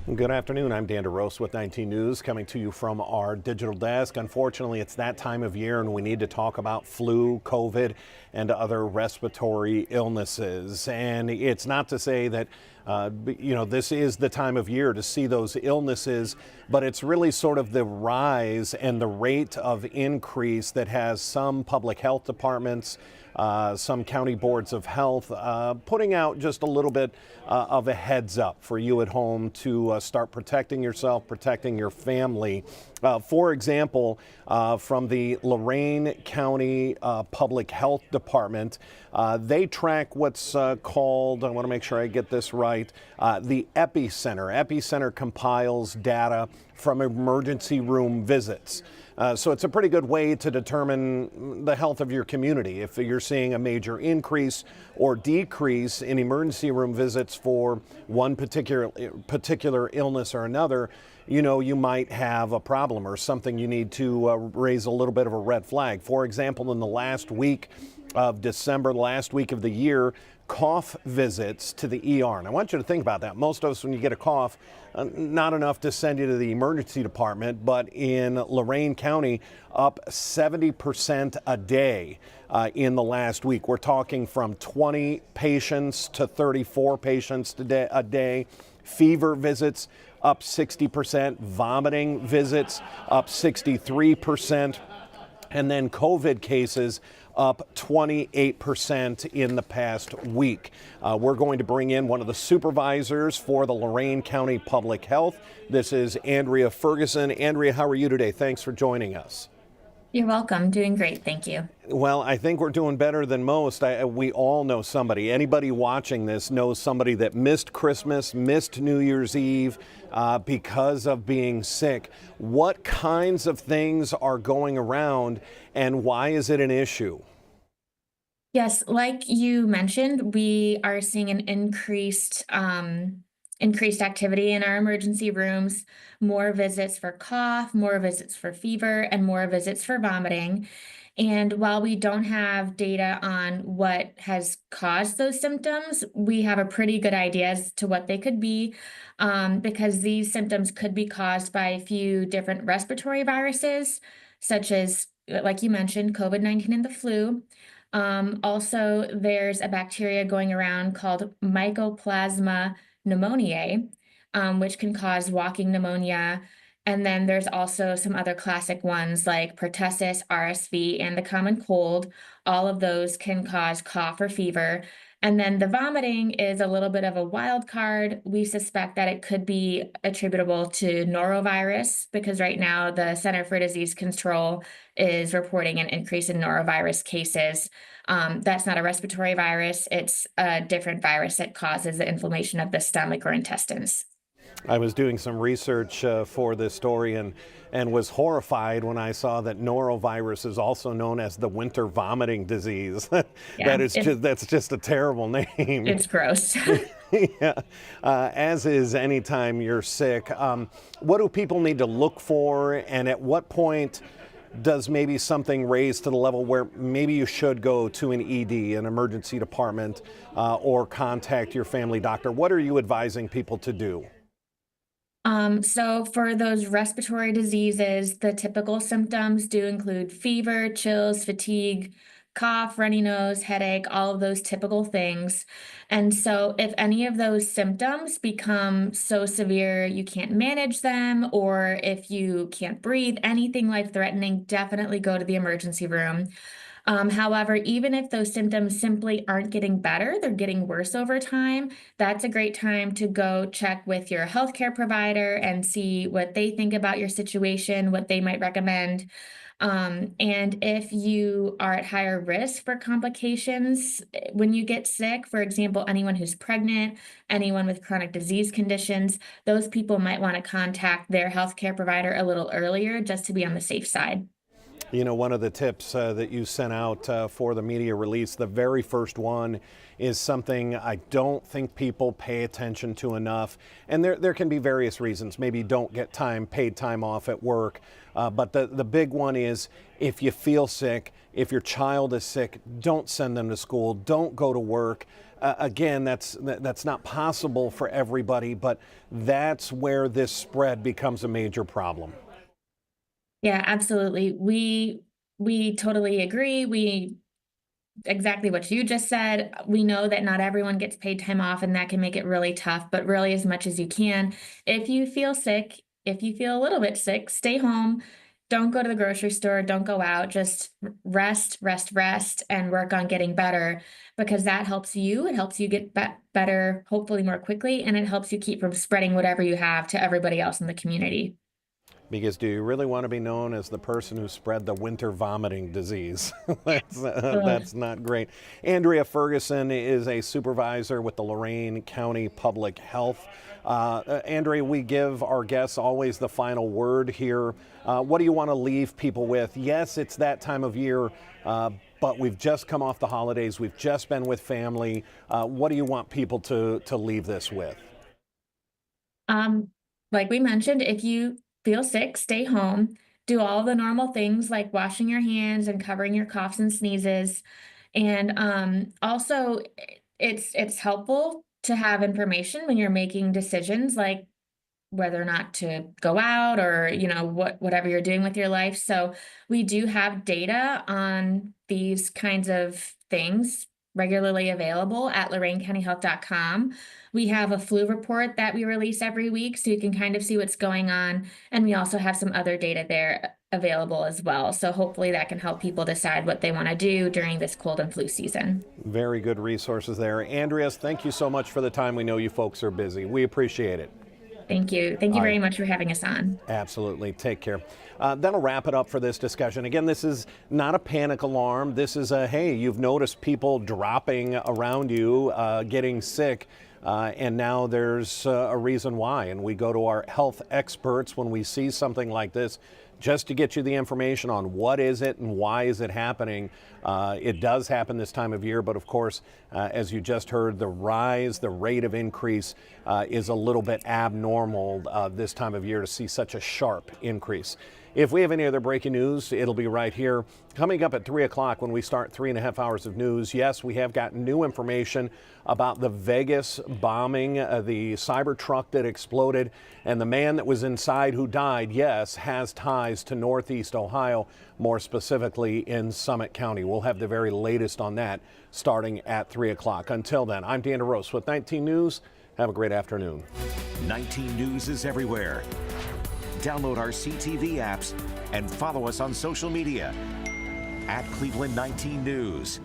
Good afternoon. I'm Dan DeRose with 19 News, coming to you from our digital desk. Unfortunately, it's that time of year and we need to talk about flu, COVID, and other respiratory illnesses. And it's not to say that this is the time of year to see those illnesses, but it's really sort of the rise and the rate of increase that has some public health departments, some county boards of health putting out just a little bit of a heads up for you at home to start protecting yourself, protecting your family. For example, from the Lorain County Public Health Department, they track what's called, I want to make sure I get this right, the epicenter. Epicenter compiles data from emergency room visits. So it's a pretty good way to determine the health of your community. If you're seeing a major increase or decrease in emergency room visits for one particular illness or another, you might have a problem or something you need to raise a little bit of a red flag. For example, in the last week of December, the last week of the year, cough visits to the ER. And I want you to think about that. Most of us, when you get a cough, not enough to send you to the emergency department, but in Lorain County, up 70% a day in the last week. We're talking from 20 patients to 34 patients a day. Fever visits up 60%, vomiting visits up 63%, and then COVID cases up 28% in the past week. We're going to bring in one of the supervisors for the Lorain County Public Health. This is Andrea Ferguson. Andrea, how are you today? Thanks for joining us. You're welcome. Doing great. Thank you. Well, I think we're doing better than most. We all know somebody. Anybody watching this knows somebody that missed Christmas, missed New Year's Eve because of being sick. What kinds of things are going around and why is it an issue? Yes, like you mentioned, we are seeing an increased activity in our emergency rooms, more visits for cough, more visits for fever, and more visits for vomiting. And while we don't have data on what has caused those symptoms, we have a pretty good idea as to what they could be, because these symptoms could be caused by a few different respiratory viruses, such as, like you mentioned, COVID-19 and the flu. Also, there's a bacteria going around called Mycoplasma pneumoniae, which can cause walking pneumonia. And then there's also some other classic ones like pertussis, RSV, and the common cold. All of those can cause cough or fever. And then the vomiting is a little bit of a wild card. We suspect that it could be attributable to norovirus because right now the Center for Disease Control is reporting an increase in norovirus cases. That's not a respiratory virus. It's a different virus that causes the inflammation of the stomach or intestines. I was doing some research for this story and was horrified when I saw that norovirus is also known as the winter vomiting disease. Yeah, That's just a terrible name. it's gross. Yeah, as is anytime you're sick. What do people need to look for, and at what point does maybe something raise to the level where maybe you should go to an ED, an emergency department, or contact your family doctor? What are you advising people to do? So for those respiratory diseases, the typical symptoms do include fever, chills, fatigue, cough, runny nose, headache, all of those typical things. And so if any of those symptoms become so severe you can't manage them, or if you can't breathe, anything life-threatening, definitely go to the emergency room. However, even if those symptoms simply aren't getting better, they're getting worse over time, that's a great time to go check with your healthcare provider and see what they think about your situation, what they might recommend. And if you are at higher risk for complications when you get sick, for example, anyone who's pregnant, anyone with chronic disease conditions, those people might want to contact their healthcare provider a little earlier just to be on the safe side. You know, one of the tips that you sent out for the media release, the very first one, is something I don't think people pay attention to enough. And there can be various reasons. Maybe you don't get paid time off at work. But the big one is, if you feel sick, if your child is sick, don't send them to school. Don't go to work. Again, that's not possible for everybody, but that's where this spread becomes a major problem. Yeah, absolutely. We totally agree. We exactly what you just said. We know that not everyone gets paid time off, and that can make it really tough, but really as much as you can. If you feel sick, if you feel a little bit sick, stay home. Don't go to the grocery store, don't go out. Just rest, rest, rest, and work on getting better, because that helps you. It helps you get better, hopefully more quickly, and it helps you keep from spreading whatever you have to everybody else in the community. Because do you really want to be known as the person who spread the winter vomiting disease? Ugh. That's not great. Andrea Ferguson is a supervisor with the Lorain County Public Health. Andrea, we give our guests always the final word here. What do you want to leave people with? Yes, it's that time of year, but we've just come off the holidays. We've just been with family. What do you want people to leave this with? Um, like we mentioned, if you feel sick, stay home. Do all the normal things like washing your hands and covering your coughs and sneezes. And also, it's helpful to have information when you're making decisions, like whether or not to go out, or whatever you're doing with your life. So we do have data on these kinds of things regularly available at loraincountyhealth.com. We have a flu report that we release every week, so you can kind of see what's going on, and we also have some other data there available as well. So hopefully that can help people decide what they want to do during this cold and flu season. Very good resources there. Andreas, thank you so much for the time. We know you folks are busy. We appreciate it. Thank you. Thank you All very right. much for having us on. Absolutely. Take care. That'll wrap it up for this discussion. Again, this is not a panic alarm. This is a, hey, you've noticed people dropping around you, getting sick, and now there's a reason why. And we go to our health experts when we see something like this, just to get you the information on what is it and why is it happening. It does happen this time of year, but of course, as you just heard, the rate of increase is a little bit abnormal this time of year to see such a sharp increase. If we have any other breaking news, it'll be right here. Coming up at 3 o'clock when we start 3.5 hours of news, yes, we have got new information about the Vegas bombing, the cyber truck that exploded, and the man that was inside who died, yes, has ties to Northeast Ohio, more specifically in Summit County. We'll have the very latest on that starting at 3 o'clock. Until then, I'm Dan DeRose with 19 News. Have a great afternoon. 19 News is everywhere. Download our CTV apps and follow us on social media at Cleveland 19 News.